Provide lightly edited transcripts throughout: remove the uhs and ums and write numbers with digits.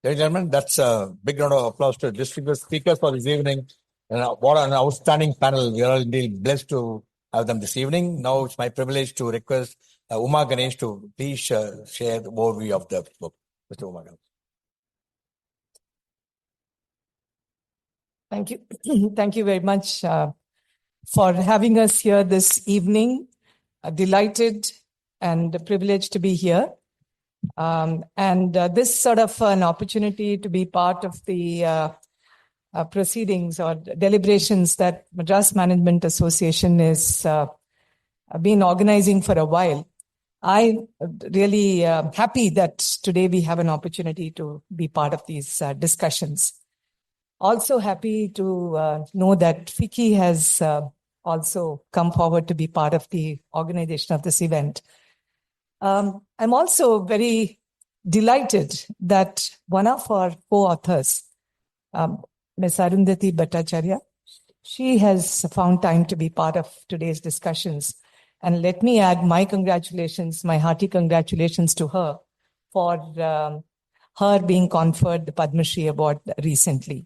Ladies and gentlemen, that's a big round of applause to distinguished speakers for this evening. And what an outstanding panel. We are indeed blessed to have them this evening. Now it's my privilege to request Uma Ganesh to please share the overview of the book. Mr. Uma Ganesh. Thank you. Thank you very much for having us here this evening. Delighted and privileged to be here. This sort of an opportunity to be part of the proceedings or deliberations that Madras Management Association is been organizing for a while. I'm really happy that today we have an opportunity to be part of these discussions. Also happy to know that FICCI has also come forward to be part of the organization of this event. I'm also very delighted that one of our co-authors, Ms. Arundhati Bhattacharya, she has found time to be part of today's discussions. And let me add my congratulations, my hearty congratulations to her for her being conferred the Padma Shri Award recently.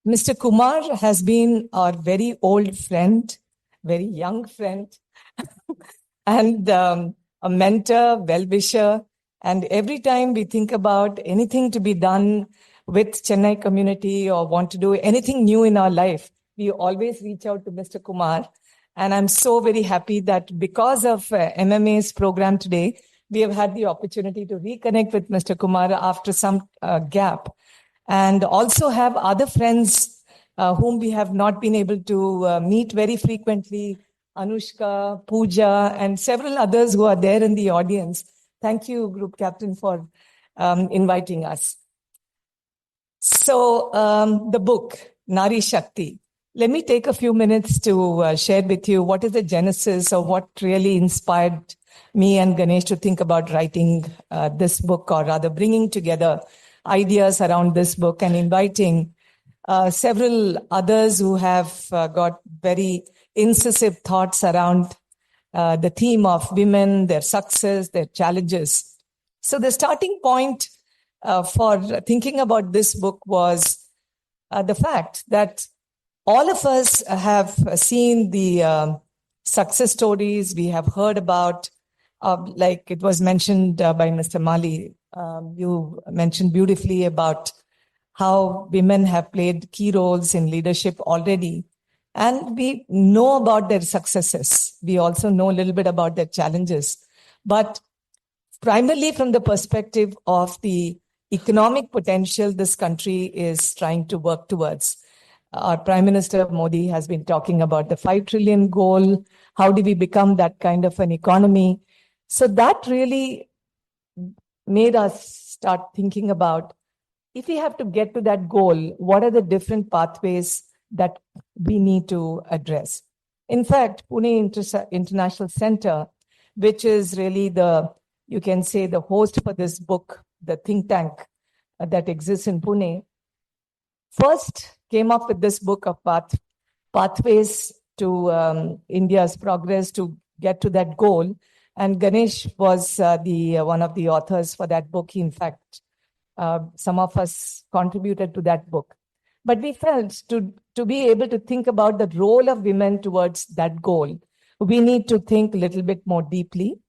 Mr. Kumar has been our very old friend, very young friend, and a mentor, well-wisher. And every time we think about anything to be done with Chennai community or want to do anything new in our life, we always reach out to Mr. Kumar. And I'm so very happy that because of MMA's program today, we have had the opportunity to reconnect with Mr. Kumar after some gap. And also have other friends whom we have not been able to meet very frequently, Anushka, Pooja, and several others who are there in the audience. Thank you, Group Captain, for inviting us. So the book, Nari Shakti. Let me take a few minutes to share with you what is the genesis or what really inspired me and Ganesh to think about writing this book, or rather bringing together ideas around this book and inviting several others who have got very incisive thoughts around the theme of women, their success, their challenges. So the starting point for thinking about this book was the fact that all of us have seen the success stories we have heard about, like it was mentioned by Mr. Mali. You mentioned beautifully about how women have played key roles in leadership already. And we know about their successes. We also know a little bit about their challenges. But primarily from the perspective of the economic potential this country is trying to work towards. Our Prime Minister Modi has been talking about the 5 trillion goal. How do we become that kind of an economy? So that really made us start thinking about, if we have to get to that goal, what are the different pathways that we need to address? In fact, Pune International Center, which is really you can say the host for this book, the think tank that exists in Pune, first came up with this book of pathways to India's progress to get to that goal. And Ganesh was one of the authors for that book. In fact, some of us contributed to that book. But we felt to be able to think about the role of women towards that goal, we need to think a little bit more deeply.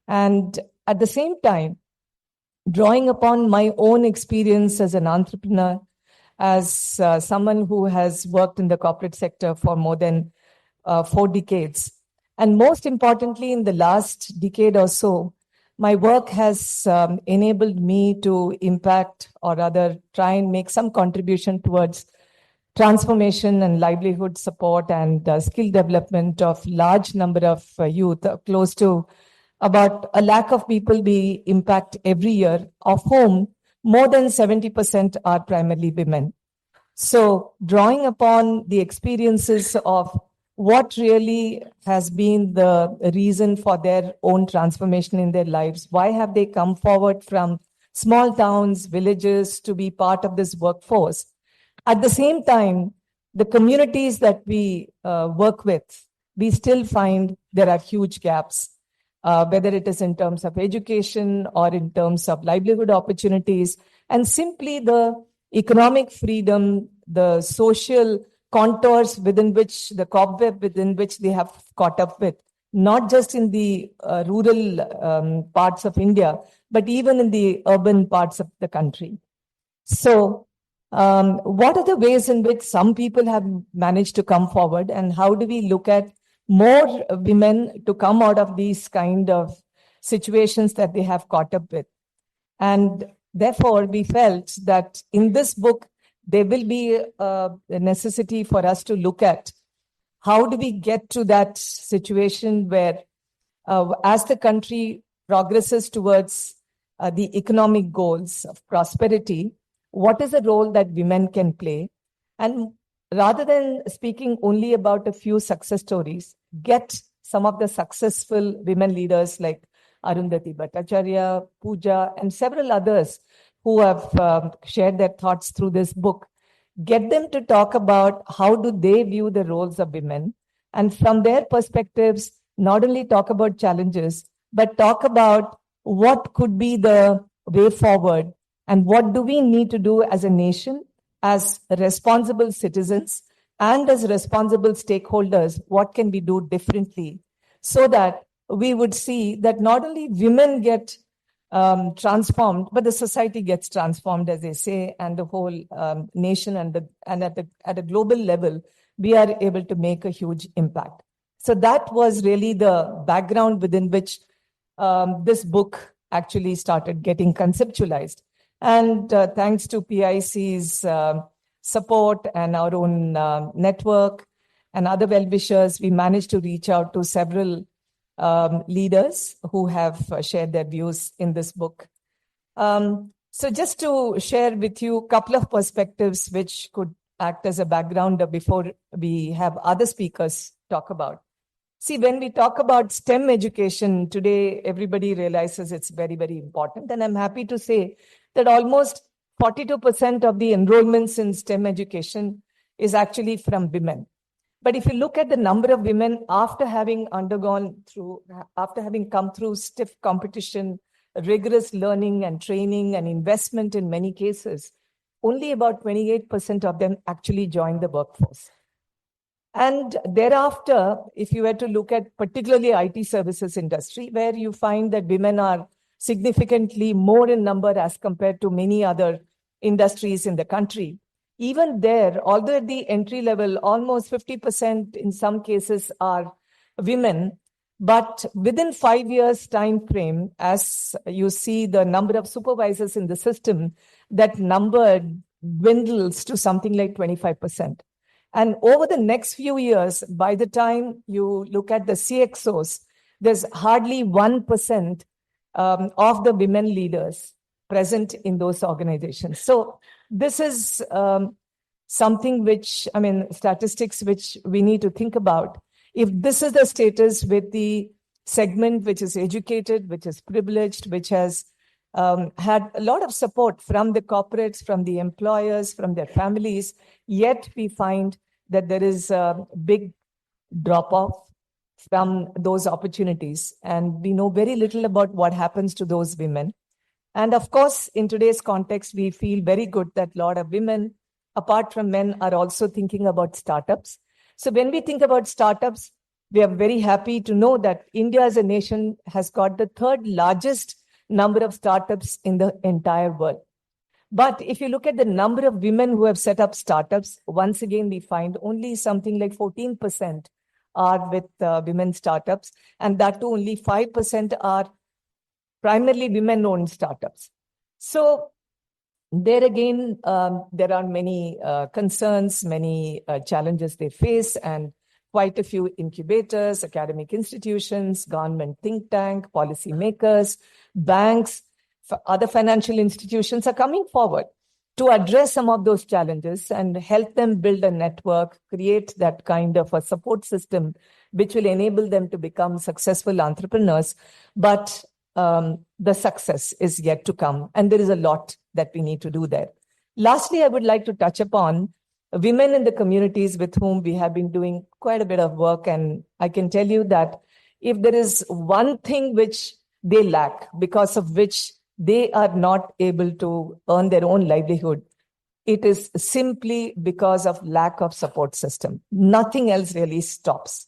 And at the same time, drawing upon my own experience as an entrepreneur, as someone who has worked in the corporate sector for more than 4 decades. And most importantly, in the last decade or so, my work has enabled me to impact, or rather try and make some contribution towards transformation and livelihood support and skill development of large number of youth, close to about 1 lakh of people we impact every year, of whom more than 70% are primarily women. So drawing upon the experiences of what really has been the reason for their own transformation in their lives, why have they come forward from small towns, villages to be part of this workforce? At the same time, the communities that we work with, we still find there are huge gaps. whether it is in terms of education or in terms of livelihood opportunities, and simply the economic freedom, the social contours within which, the cobweb within which they have caught up with, not just in the rural parts of India, but even in the urban parts of the country. So, what are the ways in which some people have managed to come forward, and how do we look at more women to come out of these kind of situations that they have caught up with? And therefore, we felt that in this book, there will be a necessity for us to look at how do we get to that situation where, as the country progresses towards the economic goals of prosperity, what is the role that women can play? And rather than speaking only about a few success stories, get some of the successful women leaders like Arundhati Bhattacharya, Pooja, and several others who have shared their thoughts through this book. Get them to talk about how do they view the roles of women, and from their perspectives, not only talk about challenges, but talk about what could be the way forward and what do we need to do as a nation, as responsible citizens, and as responsible stakeholders, what can we do differently so that we would see that not only women get transformed, but the society gets transformed, as they say, and the whole nation and at a global level, we are able to make a huge impact. So that was really the background within which this book actually started getting conceptualized. And thanks to PIC's support and our own network and other well-wishers, we managed to reach out to several leaders who have shared their views in this book. So just to share with you a couple of perspectives which could act as a background before we have other speakers talk about. See, when we talk about STEM education today, everybody realizes it's very, very important. And I'm happy to say that almost 42% of the enrollments in STEM education is actually from women. But if you look at the number of women after having come through stiff competition, rigorous learning and training and investment in many cases, only about 28% of them actually join the workforce. And thereafter, if you were to look at particularly IT services industry, where you find that women are significantly more in number as compared to many other industries in the country, even there, although at the entry level, almost 50% in some cases are women, but within 5 years time frame, as you see the number of supervisors in the system, that number dwindles to something like 25%. And over the next few years, by the time you look at the CXOs, there's hardly 1% of the women leaders present in those organizations. So this is something which, statistics which we need to think about. If this is the status with the segment which is educated, which is privileged, which has had a lot of support from the corporates, from the employers, from their families, yet we find that there is a big drop-off from those opportunities. And we know very little about what happens to those women. And of course, in today's context, we feel very good that a lot of women, apart from men, are also thinking about startups. So when we think about startups, we are very happy to know that India as a nation has got the third largest number of startups in the entire world. But if you look at the number of women who have set up startups, once again, we find only something like 14% are with women startups, and that too only 5% are primarily women-owned startups. So there again, there are many concerns, many challenges they face, and quite a few incubators, academic institutions, government think tank, policy makers, banks, other financial institutions are coming forward to address some of those challenges and help them build a network, create that kind of a support system which will enable them to become successful entrepreneurs. But the success is yet to come, and there is a lot that we need to do there. Lastly, I would like to touch upon women in the communities with whom we have been doing quite a bit of work, and I can tell you that if there is one thing which they lack, because of which they are not able to earn their own livelihood, it is simply because of lack of support system. Nothing else really stops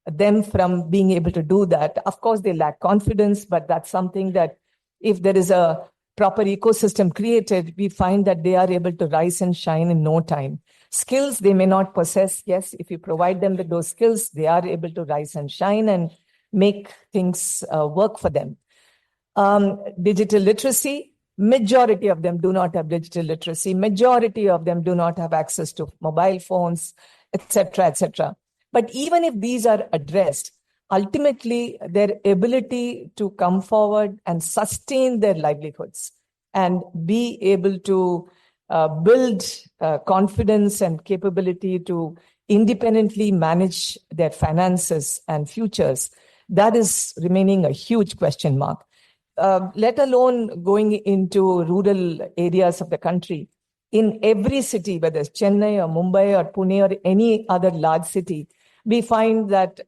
them from being able to do that. Of course, they lack confidence, but that's something that if there is a proper ecosystem created, we find that they are able to rise and shine in no time. Skills they may not possess. Yes, if you provide them with those skills, they are able to rise and shine and make things work for them. Digital literacy, majority of them do not have digital literacy. Majority of them do not have access to mobile phones, etc., etc. But even if these are addressed, ultimately their ability to come forward and sustain their livelihoods and be able to build confidence and capability to independently manage their finances and futures, that is remaining a huge question mark. Let alone going into rural areas of the country. In every city, whether it's Chennai or Mumbai or Pune or any other large city, we find that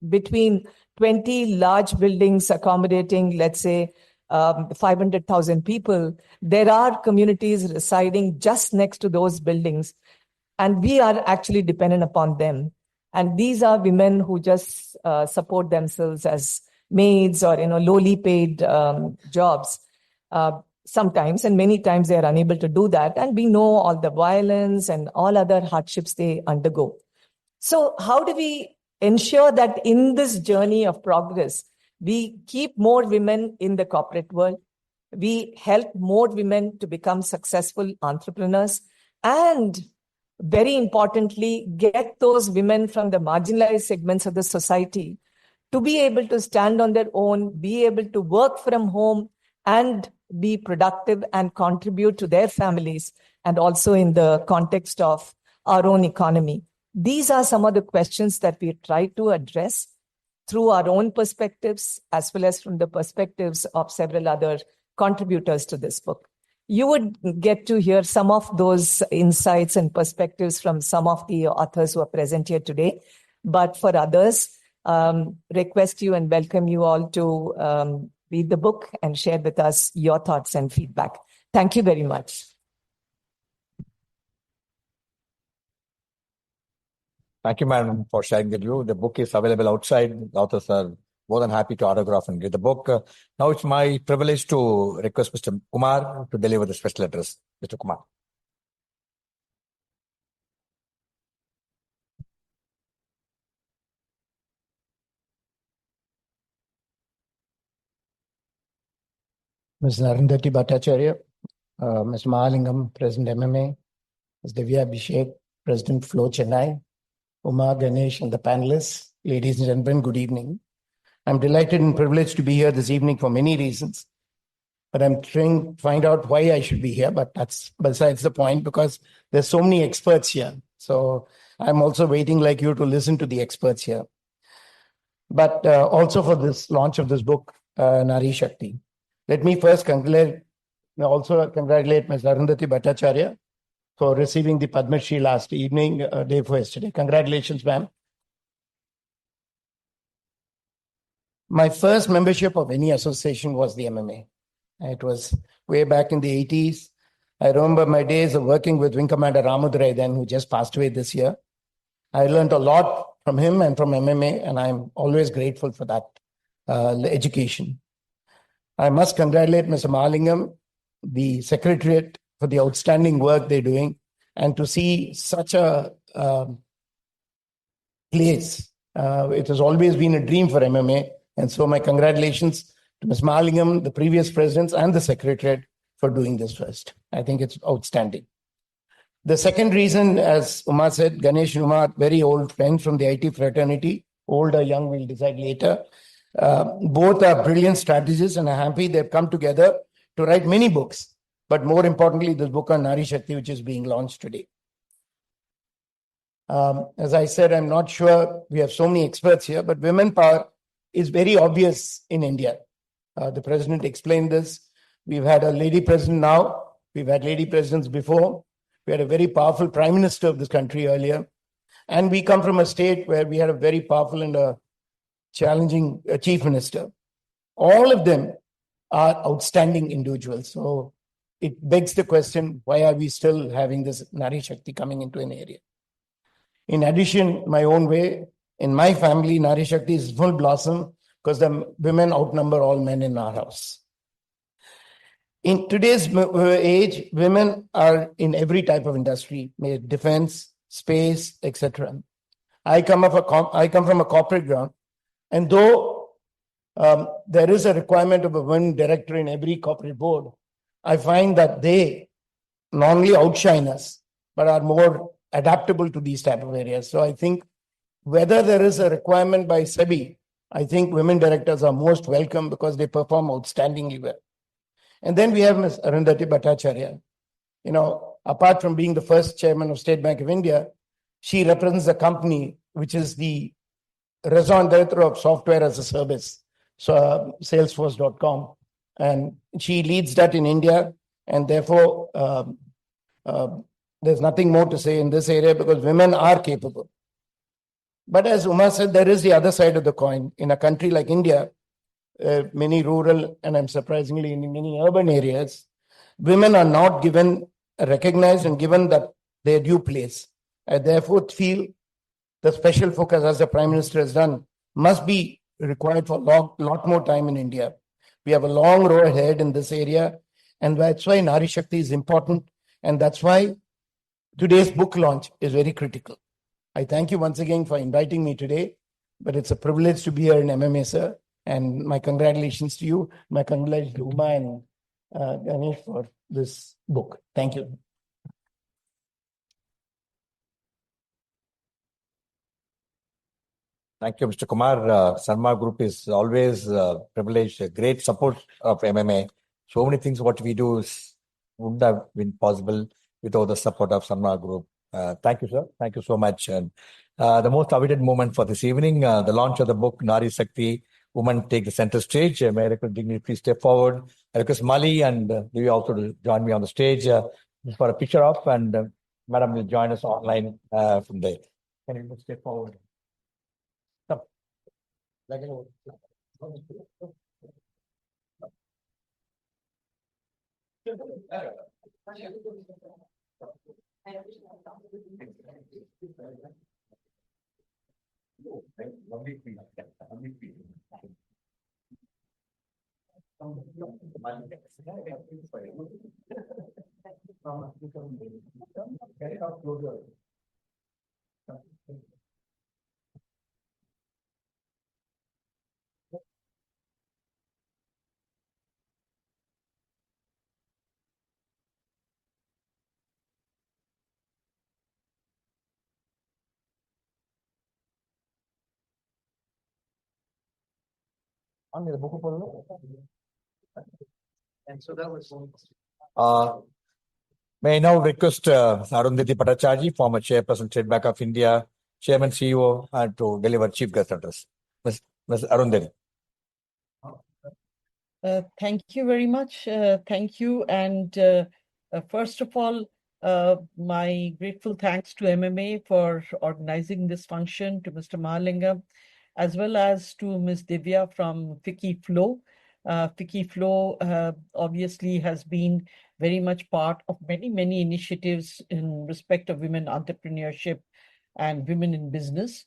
between 20 large buildings accommodating, let's say, 500,000 people, there are communities residing just next to those buildings, and we are actually dependent upon them. And these are women who just support themselves as maids or lowly paid jobs sometimes, and many times they are unable to do that. And we know all the violence and all other hardships they undergo. So how do we ensure that in this journey of progress, we keep more women in the corporate world, we help more women to become successful entrepreneurs, and very importantly, get those women from the marginalized segments of the society to be able to stand on their own, be able to work from home and be productive and contribute to their families, and also in the context of our own economy. These are some of the questions that we try to address through our own perspectives, as well as from the perspectives of several other contributors to this book. You would get to hear some of those insights and perspectives from some of the authors who are present here today. But for others, request you and welcome you all to read the book and share with us your thoughts and feedback. Thank you very much. Thank you, madam, for sharing the view. The book is available outside. The authors are more than happy to autograph and read the book. Now it's my privilege to request Mr. Kumar to deliver the special address. Mr. Kumar. Ms. Narendati Bhattacharya, Ms. Mahalingam, President MMA, Ms. Divya Abhishek, President Flow Chennai, Uma, Ganesh, and the panelists, ladies and gentlemen, good evening. I'm delighted and privileged to be here this evening for many reasons, but I'm trying to find out why I should be here, but that's besides the point, because there's so many experts here. So I'm also waiting like you to listen to the experts here. But also for this launch of this book, Nari Shakti. Let me first congratulate Ms. Narendati Bhattacharya for receiving the Padma Shri last evening, day before yesterday. Congratulations, ma'am. My first membership of any association was the MMA. It was way back in the 80s. I remember my days of working with Wing Commander Ramudurai then, who just passed away this year. I learned a lot from him and from MMA, and I'm always grateful for that education. I must congratulate Mr. Mahalingam, the Secretariat, for the outstanding work they're doing, and to see such a place. It has always been a dream for MMA, and so my congratulations to Ms. Mahalingam, the previous presidents, and the Secretariat for doing this first. I think it's outstanding. The second reason, as Uma said, Ganesh and Uma, very old friends from the IT fraternity, old or young, we'll decide later. Both are brilliant strategists, and I'm happy they've come together to write many books, but more importantly, this book on Nari Shakti, which is being launched today. As I said, I'm not sure we have so many experts here, but women power is very obvious in India. The president explained this. We've had a lady president now. We've had lady presidents before. We had a very powerful prime minister of this country earlier. And we come from a state where we had a very powerful and a challenging a chief minister. All of them are outstanding individuals. So it begs the question, why are we still having this Nari Shakti coming into an area? In addition, my own way, in my family, Nari Shakti is full blossom because the women outnumber all men in our house. In today's age, women are in every type of industry, defense, space, etc. I come from a corporate ground, and though there is a requirement of a women director in every corporate board, I find that they not only outshine us, but are more adaptable to these type of areas. So I think whether there is a requirement by SEBI, I think women directors are most welcome because they perform outstandingly well. And then we have Ms. Arundhati Bhattacharya. Apart from being the first chairman of State Bank of India, she represents a company which is the raison d'etre of software as a service, so Salesforce.com. And she leads that in India. And therefore, there's nothing more to say in this area because women are capable. But as Uma said, there is the other side of the coin. In a country like India, many rural and I'm surprisingly in many urban areas, women are not recognized and given that their due place. I therefore feel the special focus, as the Prime Minister has done, must be required for a lot more time in India. We have a long road ahead in this area, and that's why Nari Shakti is important, and that's why today's book launch is very critical. I thank you once again for inviting me today, but it's a privilege to be here in MMA, sir, and my congratulations to you. My congratulations to Uma and Ganesh for this book. Thank you. Thank you, Mr. Kumar. Sarma Group is always privileged, a great support of MMA. So many things what we do wouldn't have been possible without the support of Sarma Group. Thank you, sir. Thank you so much. And the most awaited moment for this evening, the launch of the book, Nari Shakti, Women Take the Center Stage. May I request Dignity please step forward. I request Mali and Devi also to join me on the stage for a picture of, and Madam will join us online from there. Can you step forward? And so that was. May I now request Arundhati Bhattacharya, former chairperson, State Bank of India, chairman, CEO, to deliver chief guest address. Ms. Arundhati. Thank you very much. Thank you. And first of all, my grateful thanks to MMA for organizing this function, to Mr. Mahalingam, as well as to Ms. Divya from FICCI Flow. FICCI Flow obviously has been very much part of many initiatives in respect of women entrepreneurship and women in business.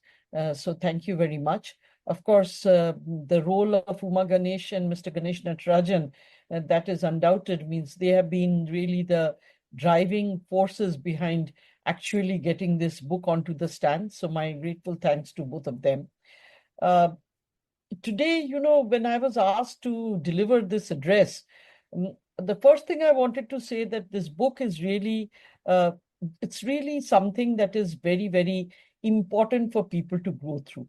So thank you very much. Of course, the role of Uma Ganesh and Mr. Ganesh Natarajan, that is undoubted, means they have been really the driving forces behind actually getting this book onto the stand. So my grateful thanks to both of them. Today, when I was asked to deliver this address, the first thing I wanted to say that this book is really, it's really something that is very important for people to go through.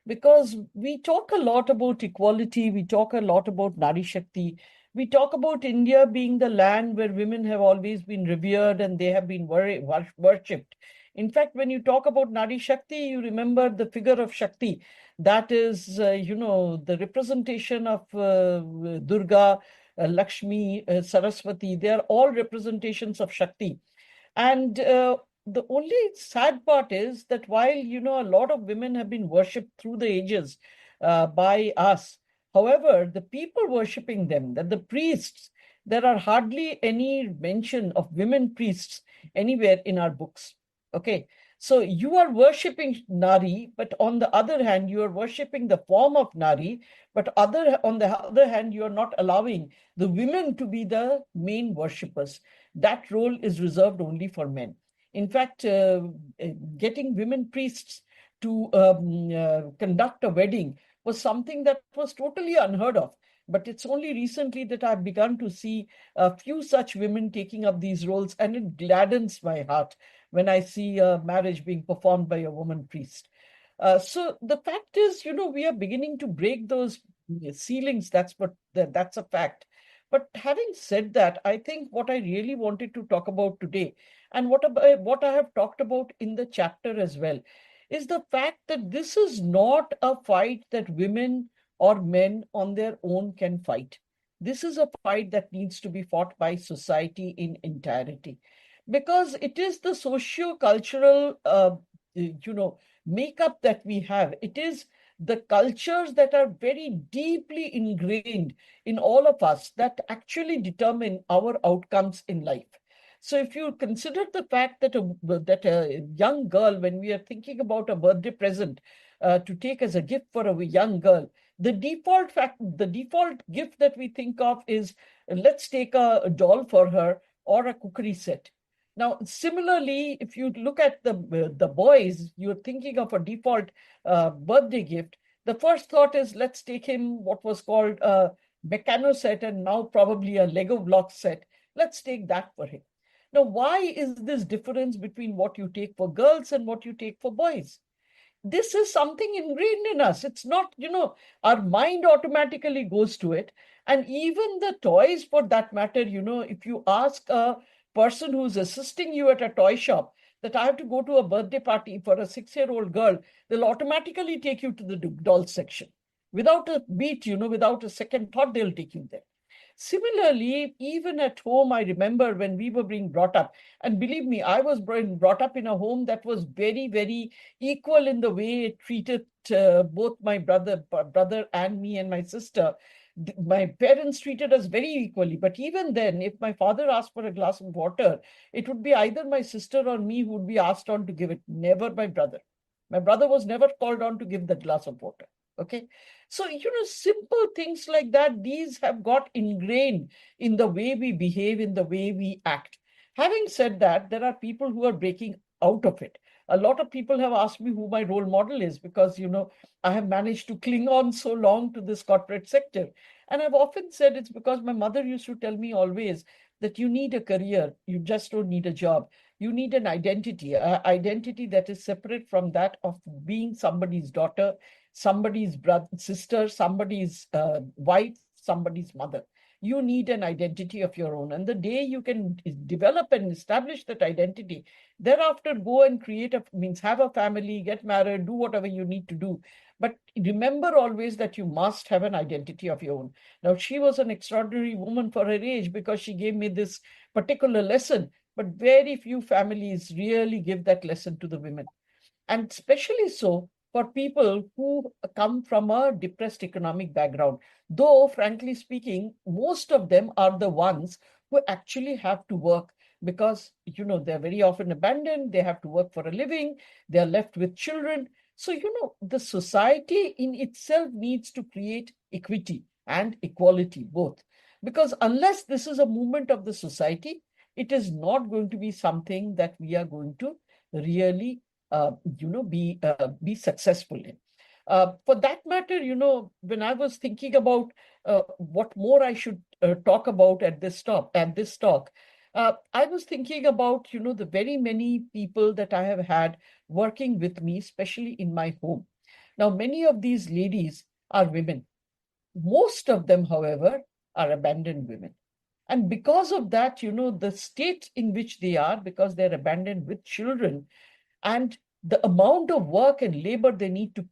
Because we talk a lot about equality, we talk a lot about Nari Shakti, we talk about India being the land where women have always been revered and they have been worshipped. In fact, when you talk about Nari Shakti, you remember the figure of Shakti. That is, the representation of Durga, Lakshmi, Saraswati. They are all representations of Shakti. And the only sad part is that while, a lot of women have been worshipped through the ages, by us. However, the people worshipping them, that the priests, there are hardly any mention of women priests anywhere in our books. Okay, so you are worshipping Nari, but on the other hand, you are worshipping the form of Nari, but on the other hand, you are not allowing the women to be the main worshippers. That role is reserved only for men. In fact, getting women priests to conduct a wedding was something that was totally unheard of. But it's only recently that I've begun to see a few such women taking up these roles, and it gladdens my heart when I see a marriage being performed by a woman priest. So the fact is, we are beginning to break those ceilings. That's a fact. But having said that, I think what I really wanted to talk about today, and what I have talked about in the chapter as well, is the fact that this is not a fight that women or men on their own can fight. This is a fight that needs to be fought by society in entirety, because it is the socio-cultural, makeup that we have. It is the cultures that are very deeply ingrained in all of us that actually determine our outcomes in life. So if you consider the fact that a young girl, when we are thinking about a birthday present to take as a gift for a young girl, the default gift that we think of is, let's take a doll for her or a cookery set. Now, similarly, if you look at the boys, you're thinking of a default birthday gift. The first thought is, let's take him what was called a Meccano set and now probably a Lego block set. Let's take that for him. Now, why is this difference between what you take for girls and what you take for boys? This is something ingrained in us. It's not, our mind automatically goes to it. And even the toys, for that matter, if you ask a person who's assisting you at a toy shop that I have to go to a birthday party for a 6-year-old girl, they'll automatically take you to the doll section. Without a beat, without a second thought, they'll take you there. Similarly, even at home, I remember when we were being brought up, and believe me, I was brought up in a home that was very, very equal in the way it treated both my brother and me and my sister. My parents treated us very equally. But even then, if my father asked for a glass of water, it would be either my sister or me who would be asked on to give it, never my brother. My brother was never called on to give the glass of water. Okay. So, simple things like that, these have got ingrained in the way we behave, in the way we act. Having said that, there are people who are breaking out of it. A lot of people have asked me who my role model is because, I have managed to cling on so long to this corporate sector. And I've often said it's because my mother used to tell me always that you need a career. You just don't need a job. You need an identity that is separate from that of being somebody's daughter, somebody's brother, sister, somebody's wife, somebody's mother. You need an identity of your own. And the day you can develop and establish that identity, thereafter go and have a family, get married, do whatever you need to do. But remember always that you must have an identity of your own. Now, she was an extraordinary woman for her age because she gave me this particular lesson, but very few families really give that lesson to the women. And especially so for people who come from a depressed economic background. Though, frankly speaking, most of them are the ones who actually have to work because, they're very often abandoned, they have to work for a living, they're left with children. So, the society in itself needs to create equity and equality, both. Because unless this is a movement of the society, it is not going to be something that we are going to really be successful in. For that matter, when I was thinking about what more I should talk about at this talk, I was thinking about, the very many people that I have had working with me, especially in my home. Now, many of these ladies are women. Most of them, however, are abandoned women. And because of that, the state in which they are, because they're abandoned with children, and the amount of work and labor they need to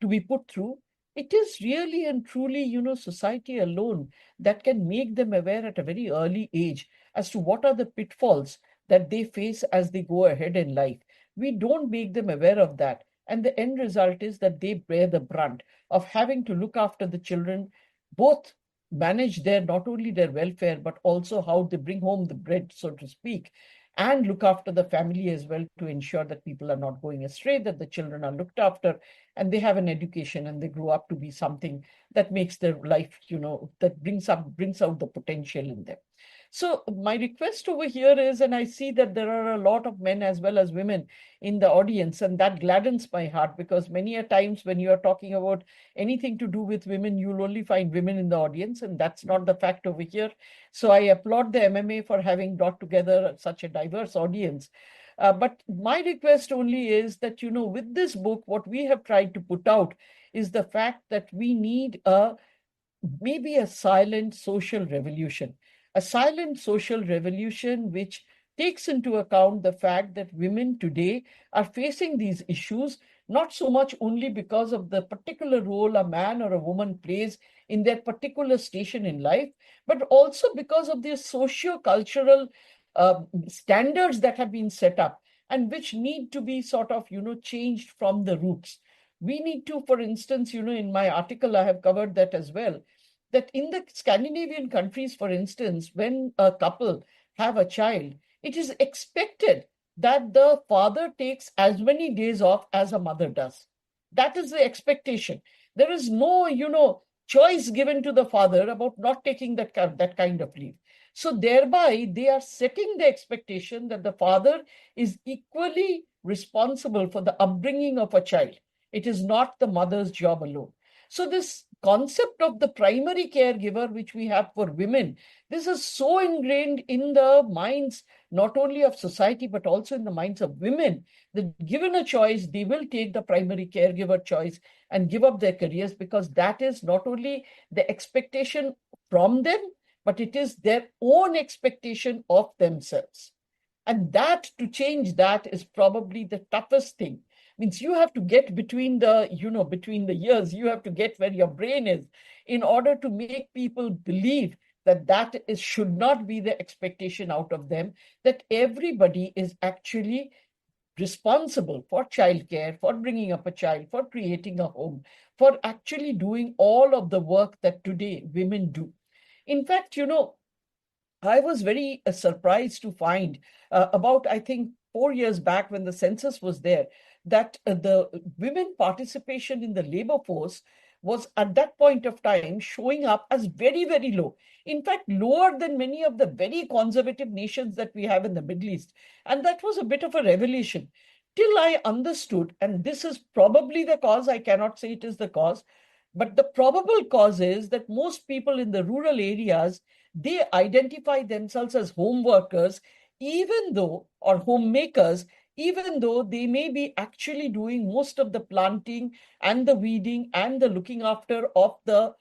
be put through, it is really and truly, society alone that can make them aware at a very early age as to what are the pitfalls that they face as they go ahead in life. We don't make them aware of that. And the end result is that they bear the brunt of having to look after the children, both manage their not only their welfare, but also how they bring home the bread, so to speak, and look after the family as well to ensure that people are not going astray, that the children are looked after, and they have an education and they grow up to be something that makes their life, that brings out the potential in them. So my request over here is, and I see that there are a lot of men as well as women in the audience, and that gladdens my heart, because many a times when you are talking about anything to do with women, you'll only find women in the audience, and that's not the fact over here. So I applaud the MMA for having brought together such a diverse audience. But my request only is that, with this book, what we have tried to put out is the fact that we need maybe a silent social revolution, which takes into account the fact that women today are facing these issues, not so much only because of the particular role a man or a woman plays in their particular station in life, but also because of the socio-cultural standards that have been set up and which need to be sort of, changed from the roots. We need to, for instance, in my article, I have covered that as well, that in the Scandinavian countries, for instance, when a couple have a child, it is expected that the father takes as many days off as a mother does. That is the expectation. There is no, choice given to the father about not taking that kind of leave. So thereby, they are setting the expectation that the father is equally responsible for the upbringing of a child. It is not the mother's job alone. So this concept of the primary caregiver, which we have for women, this is so ingrained in the minds, not only of society, but also in the minds of women, that given a choice, they will take the primary caregiver choice and give up their careers, because that is not only the expectation from them, but it is their own expectation of themselves. And that, to change that, is probably the toughest thing. Means you have to get between the ears, you have to get where your brain is, in order to make people believe that should not be the expectation out of them, that everybody is actually responsible for childcare, for bringing up a child, for creating a home, for actually doing all of the work that today women do. In fact, I was very surprised to find about, I think, 4 years back, when the census was there, that the women participation in the labor force was at that point of time showing up as very, very low. In fact, lower than many of the very conservative nations that we have in the Middle East. And that was a bit of a revelation till I understood, and this is probably the cause, I cannot say it is the cause, but the probable cause is that most people in the rural areas, they identify themselves as home workers, even though, or homemakers, even though they may be actually doing most of the planting and the weeding and the looking after of the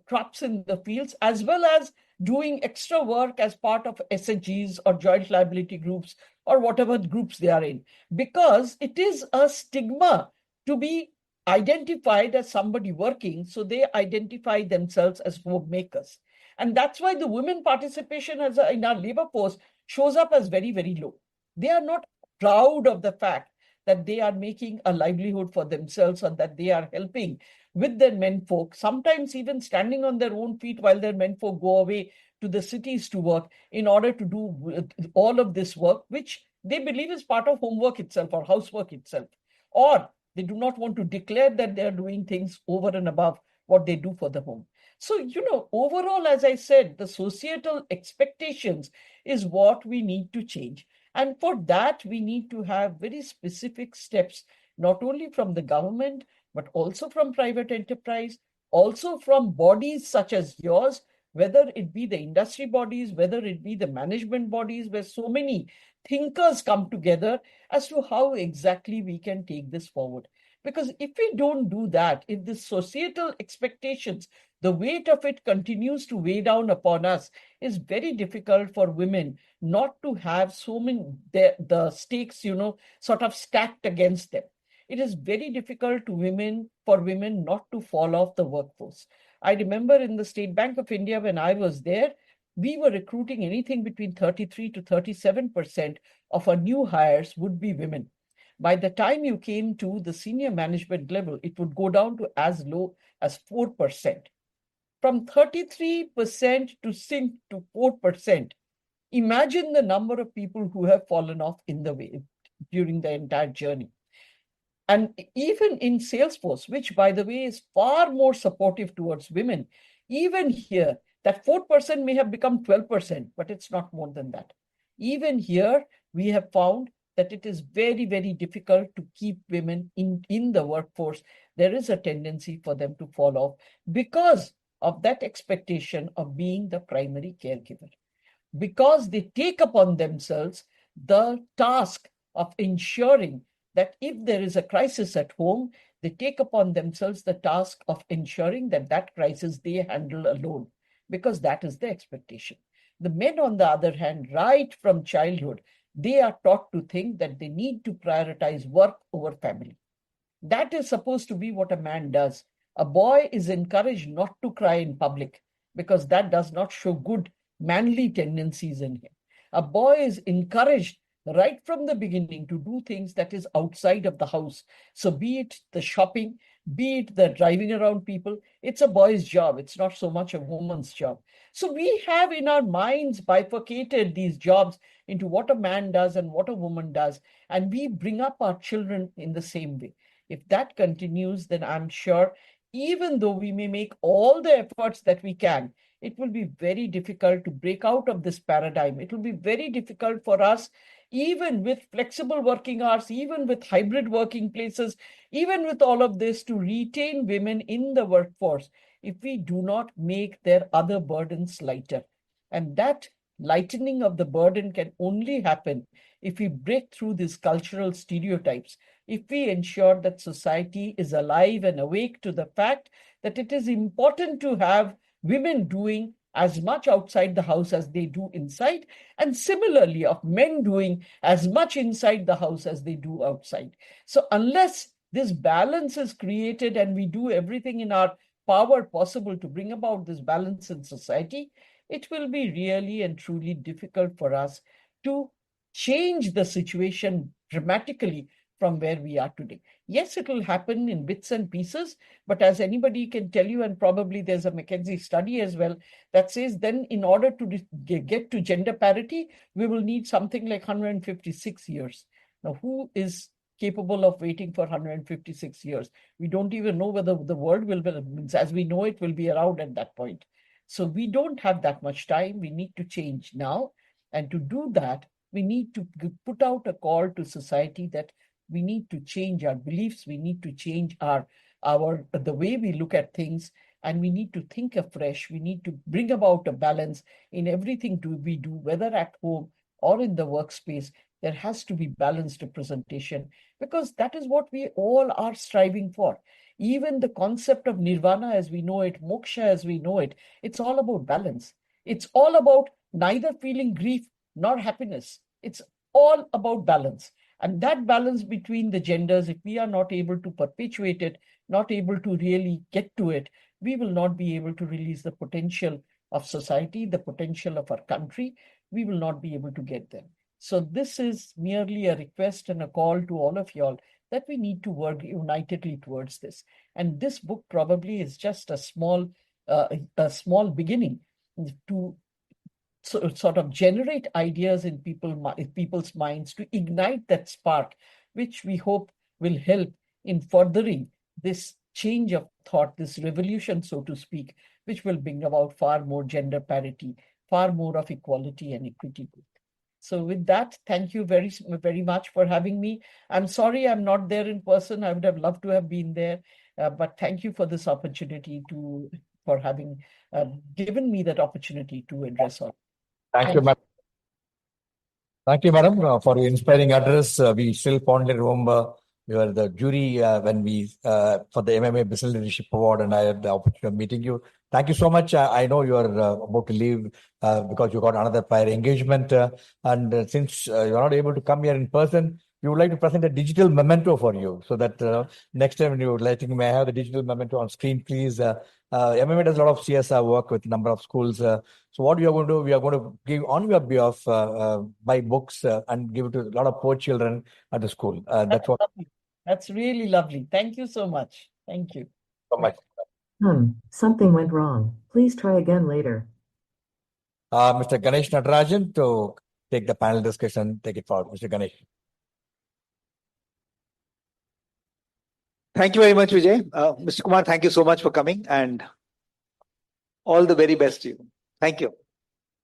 crops in the fields, as well as doing extra work as part of SHGs or joint liability groups or whatever groups they are in. Because it is a stigma to be identified as somebody working, so they identify themselves as homemakers. And that's why the women participation in our labor force shows up as very, very low. They are not proud of the fact that they are making a livelihood for themselves, or that they are helping with their menfolk, sometimes even standing on their own feet while their menfolk go away to the cities to work in order to do all of this work, which they believe is part of homework itself or housework itself. Or they do not want to declare that they are doing things over and above what they do for the home. So, overall, as I said, the societal expectations is what we need to change. And for that, we need to have very specific steps, not only from the government, but also from private enterprise, also from bodies such as yours, whether it be the industry bodies, whether it be the management bodies, where so many thinkers come together as to how exactly we can take this forward. Because if we don't do that, if the societal expectations, the weight of it continues to weigh down upon us, is very difficult for women not to have so many, the stakes, sort of stacked against them. It is very difficult for women not to fall off the workforce. I remember in the State Bank of India, when I was there, we were recruiting anything between 33 to 37% of our new hires would be women. By the time you came to the senior management level, it would go down to as low as 4%. From 33% to sink to 4%. Imagine the number of people who have fallen off in the way during the entire journey. And even in Salesforce, which by the way is far more supportive towards women, even here, that 4% may have become 12%, but it's not more than that. Even here, we have found that it is very, very difficult to keep women in the workforce. There is a tendency for them to fall off because of that expectation of being the primary caregiver. Because they take upon themselves the task of ensuring that if there is a crisis at home, they take upon themselves the task of ensuring that that crisis they handle alone, because that is the expectation. The men, on the other hand, right from childhood, they are taught to think that they need to prioritize work over family. That is supposed to be what a man does. A boy is encouraged not to cry in public because that does not show good manly tendencies in him. A boy is encouraged right from the beginning to do things that is outside of the house. So be it the shopping, be it the driving around people, it's a boy's job. It's not so much a woman's job. So we have in our minds bifurcated these jobs into what a man does and what a woman does. And we bring up our children in the same way. If that continues, then I'm sure, even though we may make all the efforts that we can, it will be very difficult to break out of this paradigm. It will be very difficult for us, even with flexible working hours, even with hybrid working places, even with all of this, to retain women in the workforce if we do not make their other burdens lighter. And that lightening of the burden can only happen if we break through these cultural stereotypes, if we ensure that society is alive and awake to the fact that it is important to have women doing as much outside the house as they do inside, and similarly of men doing as much inside the house as they do outside. So unless this balance is created and we do everything in our power possible to bring about this balance in society, it will be really and truly difficult for us to change the situation dramatically from where we are today. Yes, it will happen in bits and pieces, but as anybody can tell you, and probably there's a McKinsey study as well that says then in order to get to gender parity, we will need something like 156 years. Now, who is capable of waiting for 156 years? We don't even know whether the world will be, as we know it, will be around at that point. So we don't have that much time. We need to change now. And to do that, we need to put out a call to society that we need to change our beliefs. We need to change the way we look at things, and we need to think afresh. We need to bring about a balance in everything we do, whether at home or in the workspace. There has to be balanced representation, because that is what we all are striving for. Even the concept of nirvana as we know it, moksha as we know it, it's all about balance. It's all about neither feeling grief nor happiness. It's all about balance. And that balance between the genders, if we are not able to perpetuate it, not able to really get to it, we will not be able to release the potential of society, the potential of our country. We will not be able to get there. So this is merely a request and a call to all of y'all that we need to work unitedly towards this. And this book probably is just a small beginning to sort of generate ideas in people's minds, to ignite that spark, which we hope will help in furthering this change of thought, this revolution, so to speak, which will bring about far more gender parity, far more of equality and equity. So with that, thank you very, very much for having me. I'm sorry I'm not there in person. I would have loved to have been there, but thank you for this opportunity for having given me that opportunity to address all. Thank you, madam. Thank you, madam, for your inspiring address. We still fondly remember you were the jury when we for the MMA Business Leadership Award, and I had the opportunity of meeting you. Thank you so much. I know you are about to leave because you got another prior engagement, and since you're not able to come here in person, we would like to present a digital memento for you so that next time when you would like to, may I have the digital memento on screen, please. MMA does a lot of CSR work with a number of schools. So what we are going to do, we are going to give on your behalf, buy books and give it to a lot of poor children at the school. That's what. Lovely. That's really lovely. Thank you so much. Thank you. So much. Something went wrong. Please try again later. Mr. Ganesh Natarajan to take the panel discussion, take it forward. Mr. Ganesh. Thank you very much, Vijay. Mr. Kumar, thank you so much for coming and all the very best to you. Thank you.